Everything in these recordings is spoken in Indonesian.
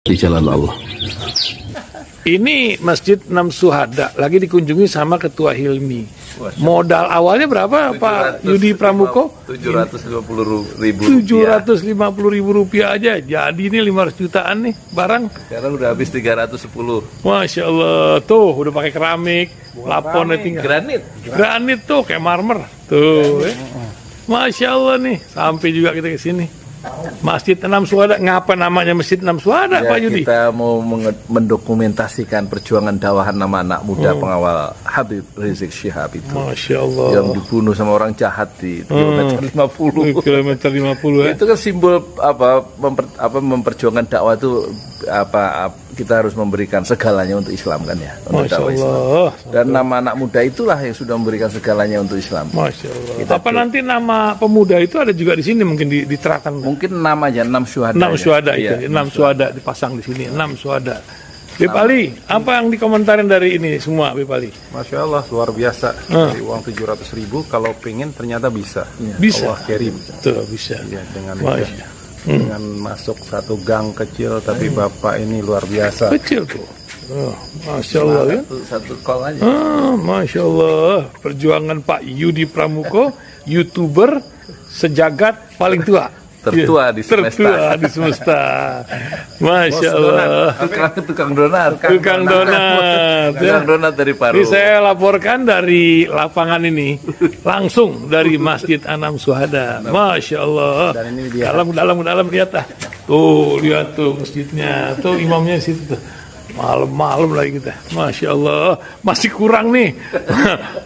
di jalan Allah. Ini Masjid Enam Syuhada lagi dikunjungi sama Ketua Hilmi. Modal awalnya berapa Pak Yudi Pramuko? 750.000 rupiah aja. Jadi ini 500 jutaan nih barang. Sekarang udah habis 310. Masya Allah, tuh udah pakai keramik, laponnya tinggal. Granit tuh kayak marmer. Tuh, Masya Allah nih, sampai juga kita ke sini. Masjid Enam Syuhada, ngapa namanya Masjid Enam Syuhada, Ya, Pak Yudi? kita mau mendokumentasikan perjuangan dakwah nama anak muda pengawal Habib Rizik Syihab itu. Masya Allah. Yang dibunuh sama orang jahat di kilometer 50. Kilometer 50 ya. Itu kan simbol memperjuangkan dakwah itu kita harus memberikan segalanya untuk Islam kan ya, untuk Masya dakwah Islam. Allah. Dan nama anak muda itulah yang sudah memberikan segalanya untuk Islam. Masya Allah. Kita Apa nanti nama pemuda itu ada juga di sini mungkin diterapkan? Mungkin namanya Enam Syuhada. Enam Syuhada itu, Iya, Enam Syuhada dipasang di sini, Enam Syuhada. Bipali, apa yang dikomentarin dari ini semua, Bipali? Masya Allah, luar biasa. Dari uang 700.000, kalau pengen ternyata bisa. Bisa. Allah kirim. Tuh, bisa. Ya, dengan masuk satu gang kecil, tapi Bapak ini luar biasa. Kecil tuh. Oh, Masya Allah ya. Satu call aja. Masya Allah. Perjuangan Pak Yudi Pramuko, YouTuber sejagat paling tua. Tertua di semesta. Tertua di semesta. Masya Allah. Tukang donat. Tukang donat. Tukang donat dari Paru. Ini saya laporkan dari lapangan ini, langsung dari Masjid Enam Syuhada. Masya Allah. Dan ini dia. Dalam lihat ah. Tuh lihat tuh masjidnya, tuh imamnya di situ tuh. Malam-malam lagi kita. Masya Allah. Masih kurang nih.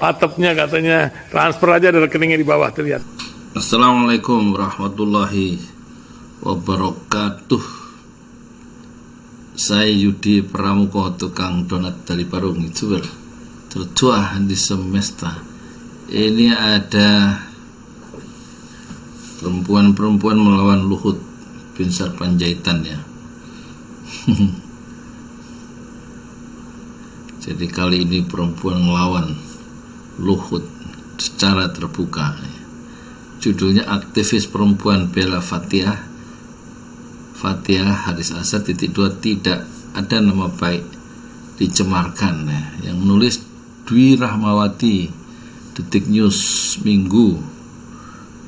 Atapnya katanya transfer aja dari rekeningnya di bawah terlihat. Assalamualaikum warahmatullahi wabarakatuh. Saya Yudi Pramuko, tukang donat dari Parung, YouTuber tertua di semesta. Ini ada perempuan-perempuan melawan Luhut Binsar Panjaitan ya. Jadi kali ini perempuan melawan Luhut secara terbuka. Judulnya aktivis perempuan bela Fathia Haris Azhar _2 tidak ada nama baik dicemarkan ya. Yang menulis Dwi Rahmawati, Detik News, Minggu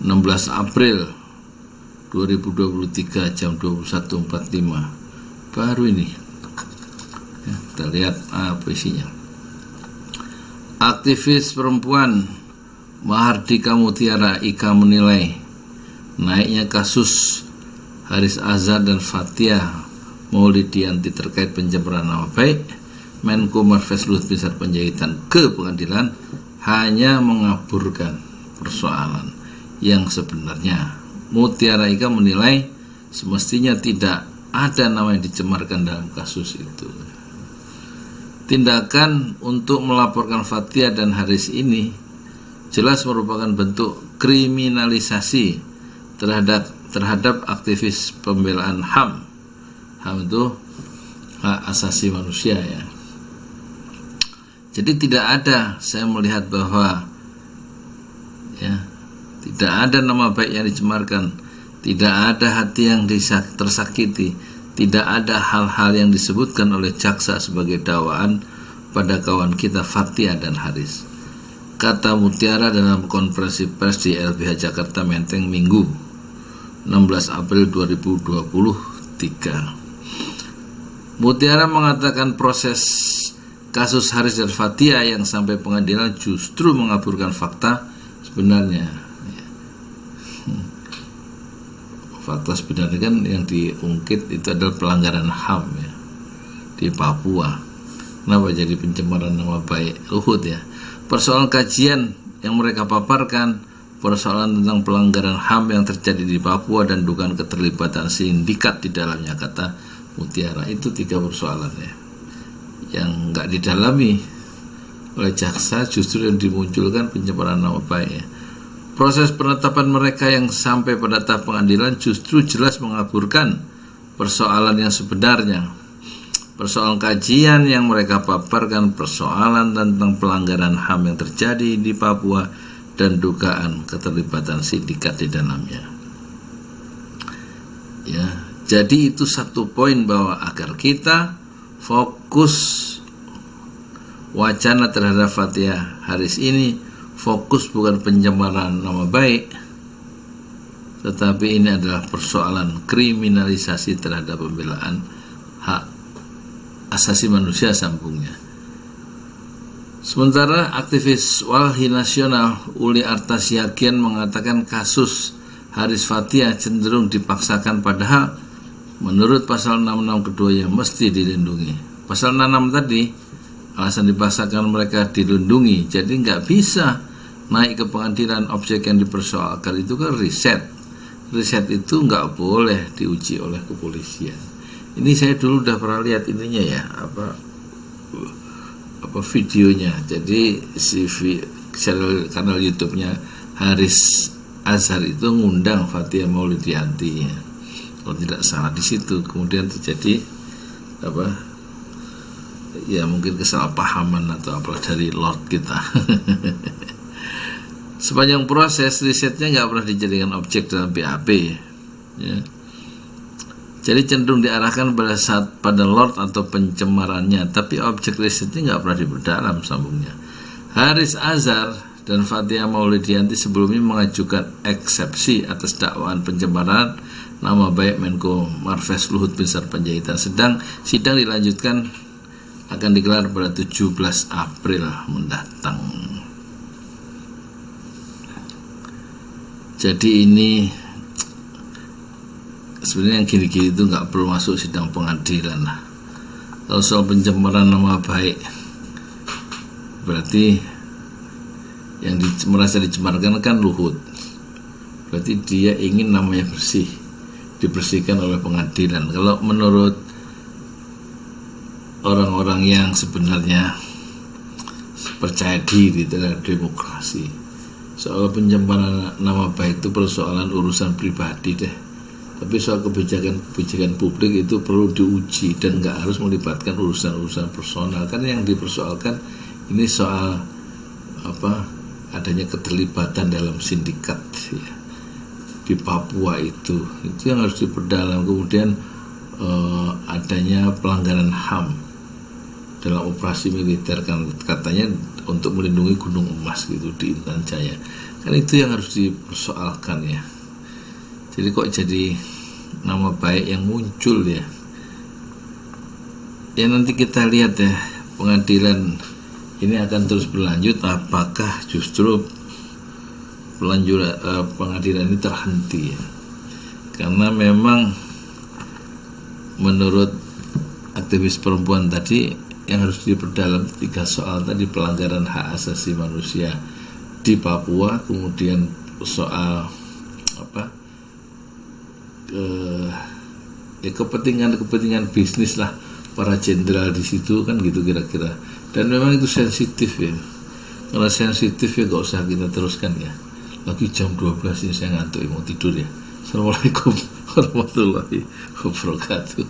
16 April 2023 jam 21.45 baru ini ya, kita lihat apa isinya. Aktivis perempuan Mahardika Mutiara Ika menilai naiknya kasus Haris Azhar dan Fathia Maulidiyanti terkait pencemaran nama baik Menko Marves Luhut Binsar Panjaitan ke pengadilan hanya mengaburkan persoalan yang sebenarnya. Mutiara Ika menilai semestinya tidak ada nama yang dicemarkan dalam kasus itu. Tindakan untuk melaporkan Fathia dan Haris ini jelas merupakan bentuk kriminalisasi terhadap aktivis pembelaan HAM. HAM itu hak asasi manusia ya. Jadi tidak ada, saya melihat bahwa ya, tidak ada nama baik yang dicemarkan, tidak ada hati yang tersakiti, tidak ada hal-hal yang disebutkan oleh jaksa sebagai dakwaan pada kawan kita Fathia dan Haris. Kata Mutiara dalam konferensi pers di LBH Jakarta Menteng Minggu 16 April 2023. Mutiara mengatakan proses kasus Haris dan Fathia yang sampai pengadilan justru mengaburkan fakta sebenarnya. Fakta sebenarnya kan yang diungkit itu adalah pelanggaran HAM ya, di Papua. Kenapa jadi pencemaran nama baik Luhut ya? Persoalan kajian yang mereka paparkan, persoalan tentang pelanggaran HAM yang terjadi di Papua dan dugaan keterlibatan sindikat di dalamnya, kata Mutiara. Itu 3 persoalan ya, yang nggak didalami oleh jaksa, justru yang dimunculkan pencemaran nama baik ya. Proses penetapan mereka yang sampai pada tahap pengadilan justru jelas mengaburkan persoalan yang sebenarnya. Persoalan kajian yang mereka paparkan, persoalan tentang pelanggaran HAM yang terjadi di Papua dan dugaan keterlibatan sindikat di dalamnya. Ya, Jadi itu satu poin bahwa agar kita fokus wacana terhadap Fathiah Haris ini, fokus bukan pencemaran nama baik, tetapi ini adalah persoalan kriminalisasi terhadap pembelaan hak asasi manusia sambungnya. Sementara aktivis Walhi Nasional Uli Artasyakian mengatakan kasus Haris Fathiah cenderung dipaksakan, padahal menurut pasal 66 keduanya mesti dilindungi. Pasal 66 tadi alasan dipaksakan mereka dilindungi, jadi nggak bisa naik ke pengadilan. Objek yang dipersoalkan itu kan riset itu nggak boleh diuji oleh kepolisian. Ini saya dulu udah pernah lihat ininya ya, apa videonya. Jadi kanal YouTube-nya Haris Azhar itu ngundang Fathia Maulidiyanti ya, kalau tidak salah di situ. Kemudian terjadi ya mungkin kesalahpahaman atau apa dari Lord kita. Sepanjang proses risetnya nggak pernah dijadikan objek dalam BAP ya. Jadi cenderung diarahkan pada Lord atau pencemarannya, tapi objek risetnya nggak pernah diperdalam sambungnya. Haris Azhar dan Fathia Maulidiyanti sebelumnya mengajukan eksepsi atas dakwaan pencemaran nama baik Menko Marves Luhut Binsar Panjaitan. Sedang sidang dilanjutkan akan digelar pada 17 April mendatang. Jadi ini sebenarnya yang gini-gini itu nggak perlu masuk sidang pengadilan lah. Kalau soal pencemaran nama baik, berarti yang merasa dicemarkan kan Luhut. Berarti dia ingin namanya bersih, dibersihkan oleh pengadilan. Kalau menurut orang-orang yang sebenarnya percaya diri terhadap demokrasi, soal pencemaran nama baik itu persoalan urusan pribadi deh. Tapi soal kebijakan publik itu perlu diuji dan nggak harus melibatkan urusan-urusan personal. Kan yang dipersoalkan ini soal adanya keterlibatan dalam sindikat ya, di Papua itu yang harus diperdalam. Kemudian adanya pelanggaran HAM dalam operasi militer, kan katanya untuk melindungi Gunung Emas gitu di Intan Jaya. Kan itu yang harus dipersoalkan ya. Jadi kok jadi nama baik yang muncul ya. Ya nanti kita lihat ya, pengadilan ini akan terus berlanjut apakah justru pengadilan ini terhenti ya. Karena memang menurut aktivis perempuan tadi yang harus diperdalam 3 soal tadi: pelanggaran hak asasi manusia di Papua, kemudian soal kepentingan bisnis lah para jenderal di situ kan gitu kira-kira. Dan memang itu sensitif ya. Kalau sensitif ya gak usah kita teruskan ya. Lagi jam 12 ini saya ngantuk mau tidur ya. Assalamualaikum warahmatullahi wabarakatuh.